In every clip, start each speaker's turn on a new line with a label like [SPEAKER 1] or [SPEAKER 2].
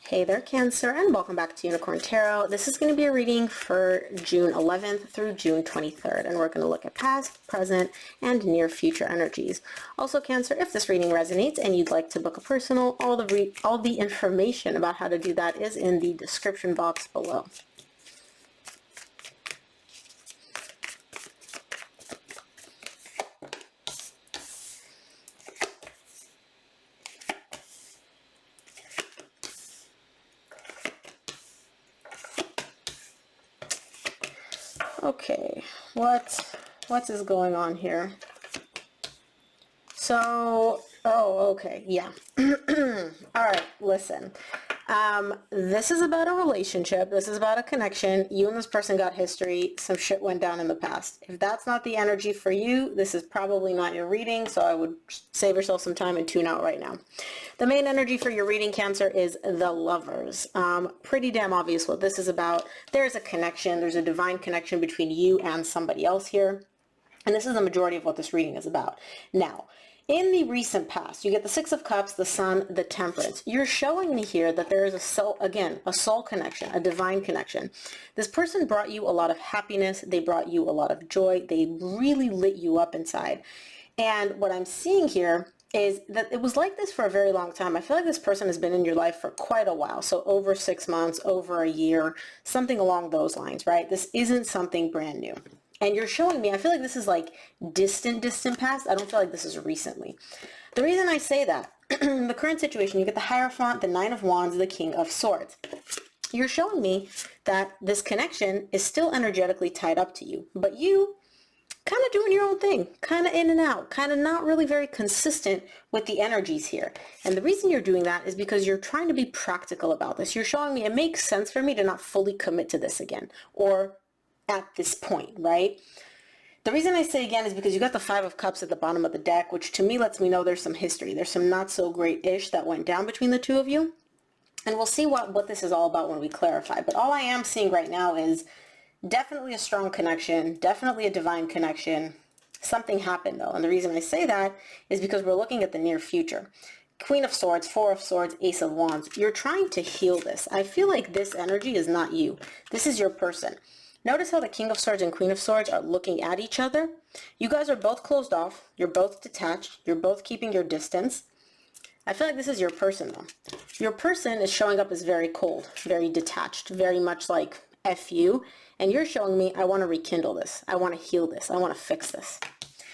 [SPEAKER 1] Hey there, Cancer, and welcome back to Unicorn Tarot. This is going to be a reading for June 11th through June 23rd, and we're going to look at past, present, and near future energies. Also, Cancer, if this reading resonates and you'd like to book a personal, all the information about how to do that is in the description box below. Okay, what is going on here? So, okay, yeah. All right, listen. This is about a relationship. This is about a connection. You and this person got history. Some shit went down in the past. If that's not the energy for you, this is probably not your reading, so I would save yourself some time and tune out right now. The main energy for your reading, Cancer, is the Lovers. Pretty damn obvious what this is about. There's a connection. There's a divine connection between you and somebody else here. And this is the majority of what this reading is about. Now, in the recent past, you get the Six of Cups, the Sun, the Temperance. You're showing me here that there is a soul connection, a divine connection. This person brought you a lot of happiness. They brought you a lot of joy. They really lit you up inside. And what I'm seeing here is that it was like this for a very long time. I feel like this person has been in your life for quite a while. So over 6 months, over a year, something along those lines, right? This isn't something brand new. And you're showing me, I feel like this is like distant past. I don't feel like this is recently. The reason I say that, the current situation, you get the Hierophant, the Nine of Wands, the King of Swords. You're showing me that this connection is still energetically tied up to you, but you kind of doing your own thing, kind of in and out, kind of not really very consistent with the energies here. And the reason you're doing that is because you're trying to be practical about this. You're showing me it makes sense for me to not fully commit to this again, or at this point, right? The reason I say again is because you got the Five of Cups at the bottom of the deck, which to me lets me know there's some history. There's some not so great-ish that went down between the two of you. And we'll see what this is all about when we clarify. But all I am seeing right now is definitely a strong connection, definitely a divine connection. Something happened though. And the reason I say that is because we're looking at the near future. Queen of Swords, Four of Swords, Ace of Wands. You're trying to heal this. I feel like this energy is not you. This is your person. Notice how the King of Swords and Queen of Swords are looking at each other. You guys are both closed off. You're both detached. You're both keeping your distance. I feel like this is your person though. Your person is showing up as very cold, very detached, very much like F you. And you're showing me, I want to rekindle this. I want to heal this. I want to fix this.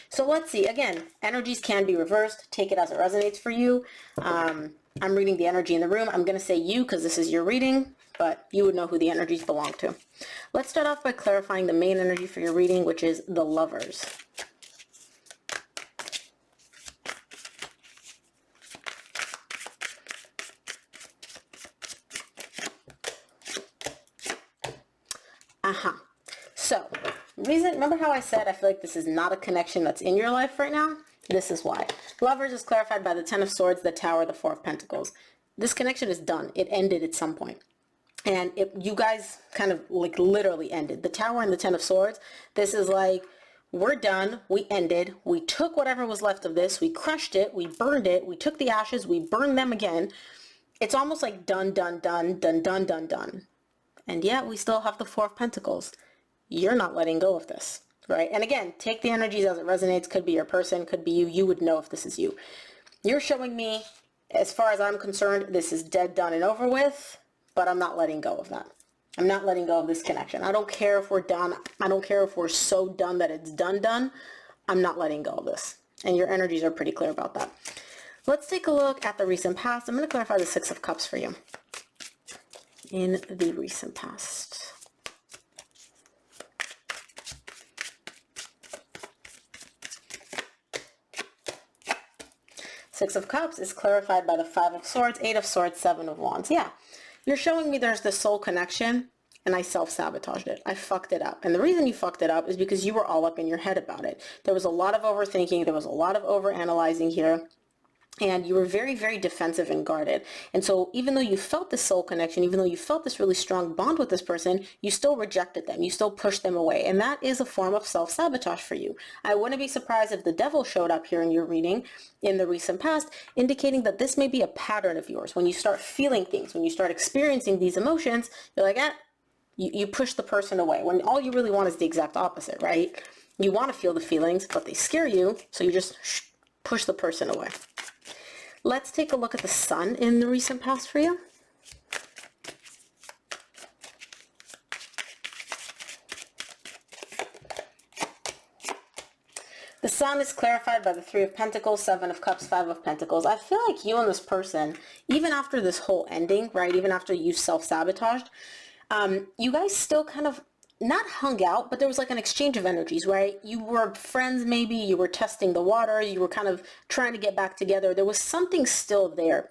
[SPEAKER 1] So let's see. Again, energies can be reversed. Take it as it resonates for you. I'm reading the energy in the room. I'm going to say you because this is your reading, but you would know who the energies belong to. Let's start off by clarifying the main energy for your reading, which is the Lovers. So, remember how I said I feel like this is not a connection that's in your life right now? This is why. Lovers is clarified by the Ten of Swords, the Tower, the Four of Pentacles. This connection is done. It ended at some point. And you guys kind of like literally ended. The Tower and the Ten of Swords, this is like, we're done, we ended, we took whatever was left of this, we crushed it, we burned it, we took the ashes, we burned them again. It's almost like done, done, done, done, done, done, done. And yet we still have the Four of Pentacles. You're not letting go of this, right? And again, take the energies as it resonates. Could be your person, could be you. You would know if this is you. You're showing me, as far as I'm concerned, this is dead, done, and over with. But I'm not letting go of that. I'm not letting go of this connection. I don't care if we're done. I don't care if we're so done that it's done. I'm not letting go of this. And your energies are pretty clear about that. Let's take a look at the recent past. I'm going to clarify the Six of Cups for you. In the recent past. Six of Cups is clarified by the Five of Swords, Eight of Swords, Seven of Wands. Yeah. You're showing me there's this soul connection, and I self-sabotaged it. I fucked it up. And the reason you fucked it up is because you were all up in your head about it. There was a lot of overthinking. There was a lot of overanalyzing here. and you were very, very defensive and guarded. And so even though you felt this soul connection, even though you felt this really strong bond with this person, you still rejected them. You still pushed them away. And that is a form of self-sabotage for you. I wouldn't be surprised if the devil showed up here in your reading in the recent past, indicating that this may be a pattern of yours. When you start feeling things, when you start experiencing these emotions, you're like, you push the person away, when all you really want is the exact opposite, right? You want to feel the feelings, but they scare you, so you just push the person away. Let's take a look at the sun in the recent past for you. The sun is clarified by the Three of Pentacles, Seven of Cups, Five of Pentacles. I feel like you and this person, even after this whole ending, right, even after you self-sabotaged, you guys still kind of not hung out, but there was like an exchange of energies, right? You were friends maybe, you were testing the water, you were kind of trying to get back together. There was something still there.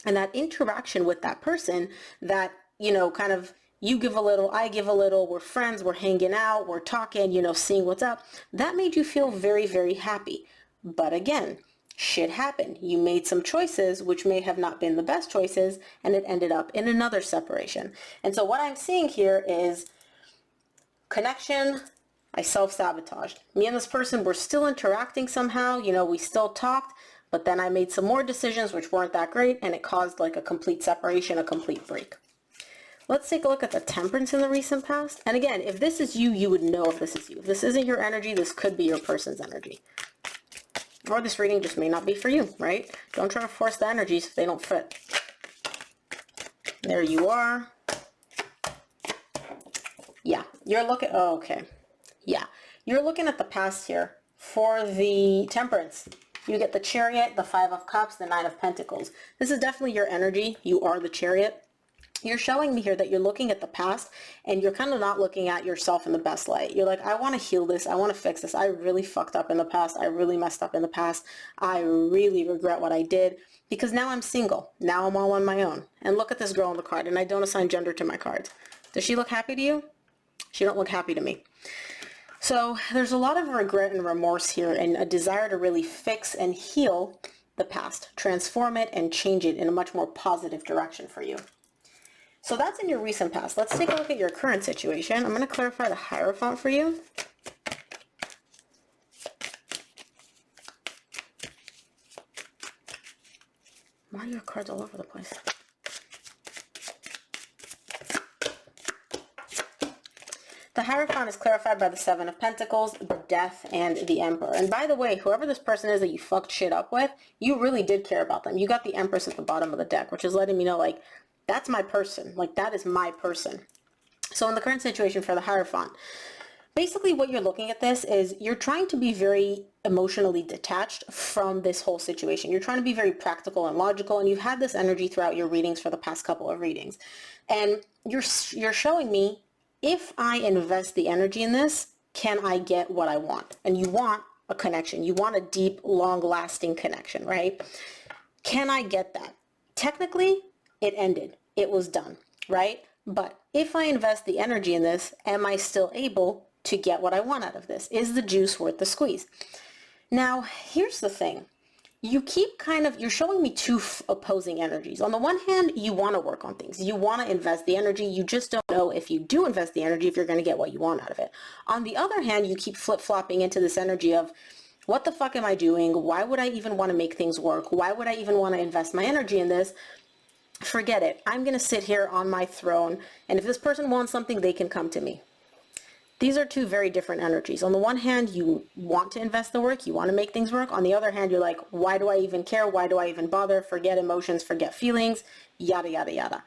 [SPEAKER 1] And that interaction with that person that, you know, kind of you give a little, I give a little, we're friends, we're hanging out, we're talking, you know, seeing what's up. That made you feel very, very happy. But again, shit happened. You made some choices which may have not been the best choices, and it ended up in another separation. And so what I'm seeing here is connection, I self-sabotaged. Me and this person were still interacting somehow, you know, we still talked, but then I made some more decisions which weren't that great, and it caused like a complete separation, a complete break. Let's take a look at the temperance in the recent past. And again, if this is you, you would know if this is you. If this isn't your energy, this could be your person's energy. Or this reading just may not be for you, right? Don't try to force the energies if they don't fit. There you are. Yeah, you're looking, oh, okay. Yeah, you're looking at the past here for the temperance. You get the Chariot, the Five of Cups, the Nine of Pentacles. This is definitely your energy. You are the Chariot. You're showing me here that you're looking at the past and you're kind of not looking at yourself in the best light. You're like, I want to heal this. I want to fix this. I really fucked up in the past. I really messed up in the past. I really regret what I did because now I'm single. Now I'm all on my own. And look at this girl on the card, and I don't assign gender to my cards. Does she look happy to you? She don't look happy to me. So there's a lot of regret and remorse here and a desire to really fix and heal the past, transform it and change it in a much more positive direction for you. So that's in your recent past. Let's take a look at your current situation. I'm going to clarify the Hierophant for you. Why are your cards all over the place? The Hierophant is clarified by the Seven of Pentacles, the Death, and the Emperor. And by the way, whoever this person is that you fucked shit up with, you really did care about them. You got the Empress at the bottom of the deck, which is letting me know, like, that's my person. Like, that is my person. So in the current situation for the Hierophant, basically what you're looking at this is you're trying to be very emotionally detached from this whole situation. You're trying to be very practical and logical, and you've had this energy throughout your readings for the past couple of readings. And you're showing me, if I invest the energy in this, can I get what I want? And you want a connection. You want a deep, long-lasting connection, right? Can I get that? Technically, it ended. It was done, right? But if I invest the energy in this, am I still able to get what I want out of this? Is the juice worth the squeeze? Now, here's the thing. You keep you're showing me two opposing energies. On the one hand, you want to work on things. You want to invest the energy. You just don't know if you do invest the energy, if you're going to get what you want out of it. On the other hand, you keep flip-flopping into this energy of, what the fuck am I doing? Why would I even want to make things work? Why would I even want to invest my energy in this? Forget it. I'm going to sit here on my throne, and if this person wants something, they can come to me. These are two very different energies. On the one hand, you want to invest the work, you want to make things work. On the other hand, you're like, why do I even care? Why do I even bother? Forget emotions, forget feelings, yada, yada, yada.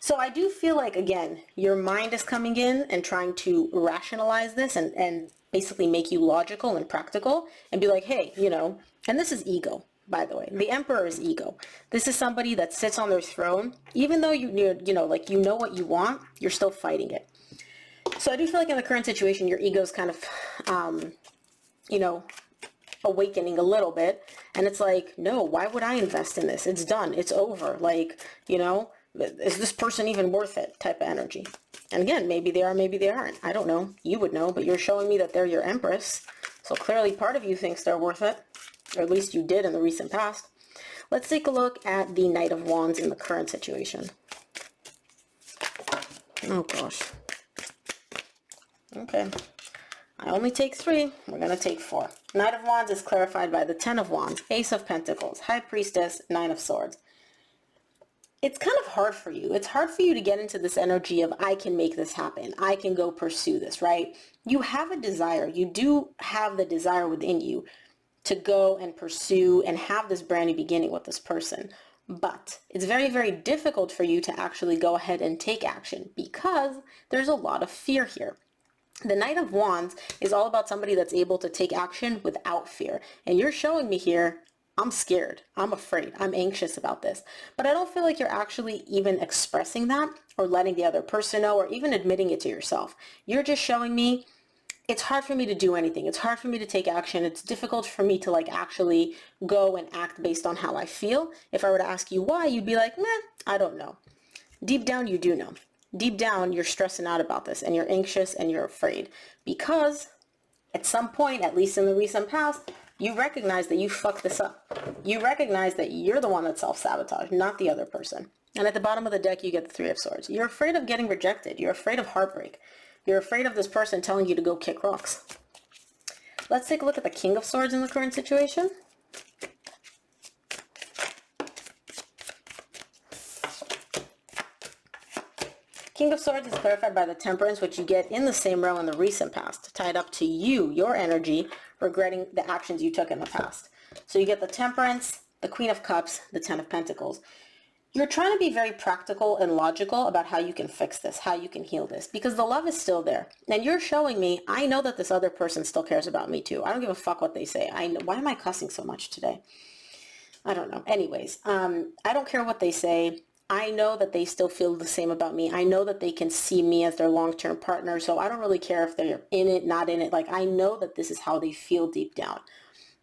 [SPEAKER 1] So I do feel like, again, your mind is coming in and trying to rationalize this and basically make you logical and practical and be like, hey, you know, and this is ego. By the way, the Emperor is ego. This is somebody that sits on their throne. Even though you know what you want, you're still fighting it. So I do feel like in the current situation, your ego's kind of, awakening a little bit. And it's like, no, why would I invest in this? It's done. It's over. Like, you know, is this person even worth it type of energy? And again, maybe they are, maybe they aren't. I don't know. You would know, but you're showing me that they're your Empress. So clearly part of you thinks they're worth it. Or at least you did in the recent past. Let's take a look at the Knight of Wands in the current situation. Oh gosh. Okay. I only take 3. We're going to take 4. Knight of Wands is clarified by the 10 of Wands, Ace of Pentacles, High Priestess, 9 of Swords. It's kind of hard for you. It's hard for you to get into this energy of, I can make this happen. I can go pursue this, right? You have a desire. You do have the desire within you to go and pursue and have this brand new beginning with this person. But it's very, very difficult for you to actually go ahead and take action because there's a lot of fear here. The Knight of Wands is all about somebody that's able to take action without fear. And you're showing me here, I'm scared, I'm afraid, I'm anxious about this. But I don't feel like you're actually even expressing that or letting the other person know or even admitting it to yourself. You're just showing me, it's hard for me to do anything. It's hard for me to take action. It's difficult for me to like actually go and act based on how I feel. If I were to ask you why, you'd be like, meh, I don't know. Deep down, you do know. Deep down, you're stressing out about this and you're anxious and you're afraid because at some point, at least in the recent past, you recognize that you fucked this up. You recognize that you're the one that self-sabotaged, not the other person. And at the bottom of the deck, you get the 3 of Swords. You're afraid of getting rejected. You're afraid of heartbreak. You're afraid of this person telling you to go kick rocks. Let's take a look at the King of Swords in the current situation. King of Swords is clarified by the Temperance, which you get in the same row in the recent past, tied up to you, your energy, regretting the actions you took in the past. So you get the Temperance, the Queen of Cups, the 10 of Pentacles. You're trying to be very practical and logical about how you can fix this, how you can heal this, because the love is still there. And you're showing me, I know that this other person still cares about me too. I don't give a fuck what they say. I know, why am I cussing so much today? I don't know. Anyways, I don't care what they say. I know that they still feel the same about me. I know that they can see me as their long-term partner. So I don't really care if they're in it, not in it. Like, I know that this is how they feel deep down.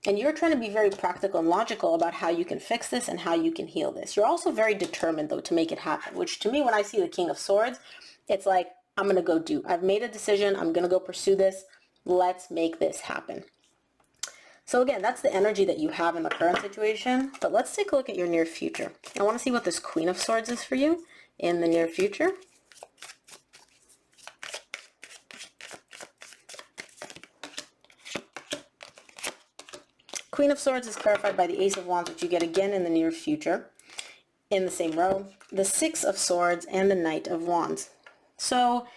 [SPEAKER 1] And you're trying to be very practical and logical about how you can fix this and how you can heal this. You're also very determined, though, to make it happen, which to me, when I see the King of Swords, it's like, I'm going to go do. I've made a decision. I'm going to go pursue this. Let's make this happen. So again, that's the energy that you have in the current situation. But let's take a look at your near future. I want to see what this Queen of Swords is for you in the near future. Queen of Swords is clarified by the Ace of Wands, which you get again in the near future in the same row. The 6 of Swords and the Knight of Wands. So,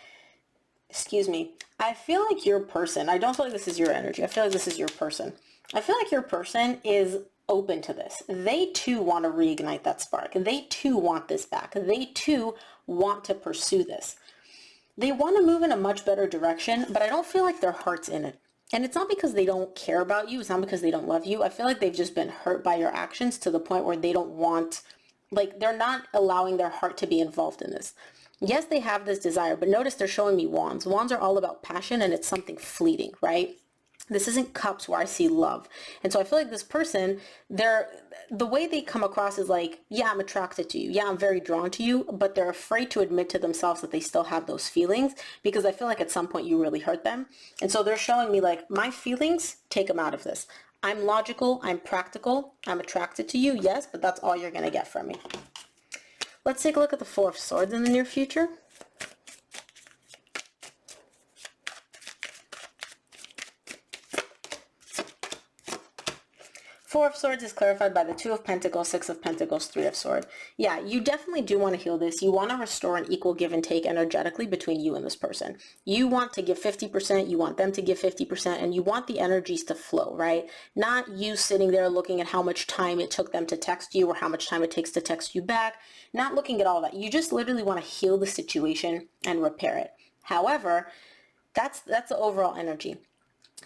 [SPEAKER 1] excuse me, I feel like your person, I don't feel like this is your energy. I feel like this is your person. I feel like your person is open to this. They too want to reignite that spark. They too want this back. They too want to pursue this. They want to move in a much better direction, but I don't feel like their heart's in it. And it's not because they don't care about you. It's not because they don't love you. I feel like they've just been hurt by your actions to the point where they don't want, like, they're not allowing their heart to be involved in this. Yes, they have this desire, but notice they're showing me wands. Wands are all about passion and it's something fleeting, right? This isn't cups where I see love. And so I feel like this person, the way they come across is like, yeah, I'm attracted to you. Yeah, I'm very drawn to you, but they're afraid to admit to themselves that they still have those feelings because I feel like at some point you really hurt them. And so they're showing me like, my feelings, take them out of this. I'm logical, I'm practical, I'm attracted to you, yes, but that's all you're going to get from me. Let's take a look at the 4 of Swords in the near future. Four of Swords is clarified by the 2 of Pentacles, 6 of Pentacles, 3 of Swords. Yeah, you definitely do want to heal this. You want to restore an equal give and take energetically between you and this person. You want to give 50%, you want them to give 50%, and you want the energies to flow, right? Not you sitting there looking at how much time it took them to text you or how much time it takes to text you back. Not looking at all that. You just literally want to heal the situation and repair it. However, that's the overall energy.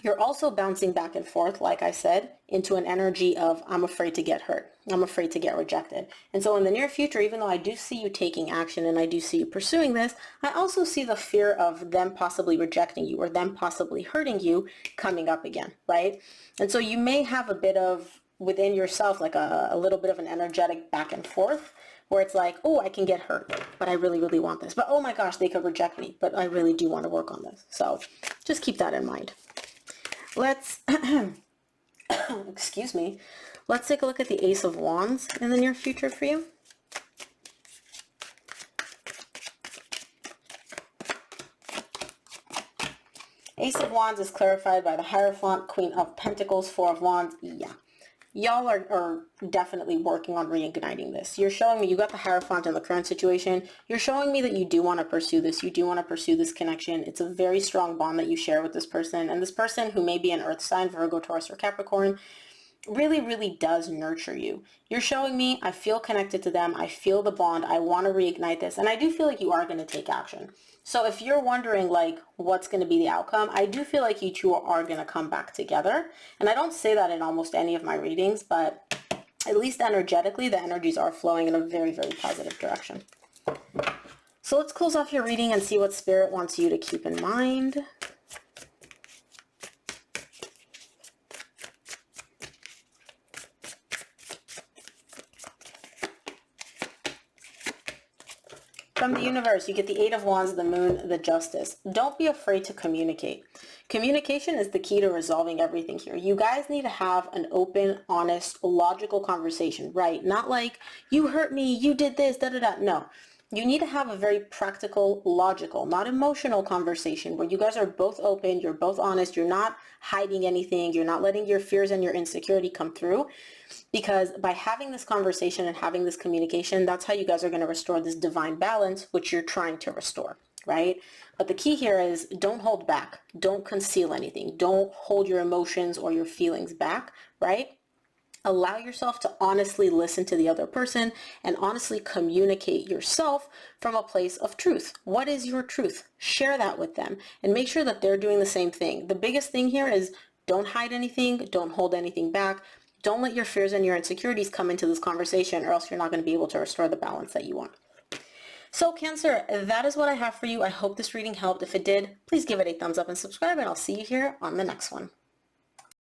[SPEAKER 1] You're also bouncing back and forth, like I said, into an energy of, I'm afraid to get hurt. I'm afraid to get rejected. And so in the near future, even though I do see you taking action and I do see you pursuing this, I also see the fear of them possibly rejecting you or them possibly hurting you coming up again, right? And so you may have a bit of, within yourself, like a little bit of an energetic back and forth where it's like, oh, I can get hurt, but I really, really want this. But oh my gosh, they could reject me, but I really do want to work on this. So just keep that in mind. Let's, excuse me, Let's take a look at the Ace of Wands in the near future for you. Ace of Wands is clarified by the Hierophant, Queen of Pentacles, Four of Wands. Yeah. Y'all are definitely working on reigniting this. You're showing me, you got the Hierophant in the current situation. You're showing me that you do want to pursue this. You do want to pursue this connection. It's a very strong bond that you share with this person. And this person, who may be an earth sign, Virgo, Taurus, or Capricorn, really, really does nurture you. You're showing me, I feel connected to them. I feel the bond. I want to reignite this. And I do feel like you are going to take action. So if you're wondering, like, what's going to be the outcome, I do feel like you two are going to come back together. And I don't say that in almost any of my readings, but at least energetically, the energies are flowing in a very, very positive direction. So let's close off your reading and see what Spirit wants you to keep in mind. From the universe, you get the Eight of Wands, the Moon, the Justice. Don't be afraid to communicate. Communication is the key to resolving everything here. You guys need to have an open, honest, logical conversation, right? Not like, you hurt me, you did this, da-da-da. No. You need to have a very practical, logical, not emotional conversation where you guys are both open, you're both honest, you're not hiding anything, you're not letting your fears and your insecurity come through. Because by having this conversation and having this communication, that's how you guys are going to restore this divine balance, which you're trying to restore, right? But the key here is don't hold back. Don't conceal anything. Don't hold your emotions or your feelings back, right? Allow yourself to honestly listen to the other person and honestly communicate yourself from a place of truth. What is your truth? Share that with them and make sure that they're doing the same thing. The biggest thing here is don't hide anything. Don't hold anything back. Don't let your fears and your insecurities come into this conversation, or else you're not going to be able to restore the balance that you want. So Cancer, that is what I have for you. I hope this reading helped. If it did, please give it a thumbs up and subscribe, and I'll see you here on the next one.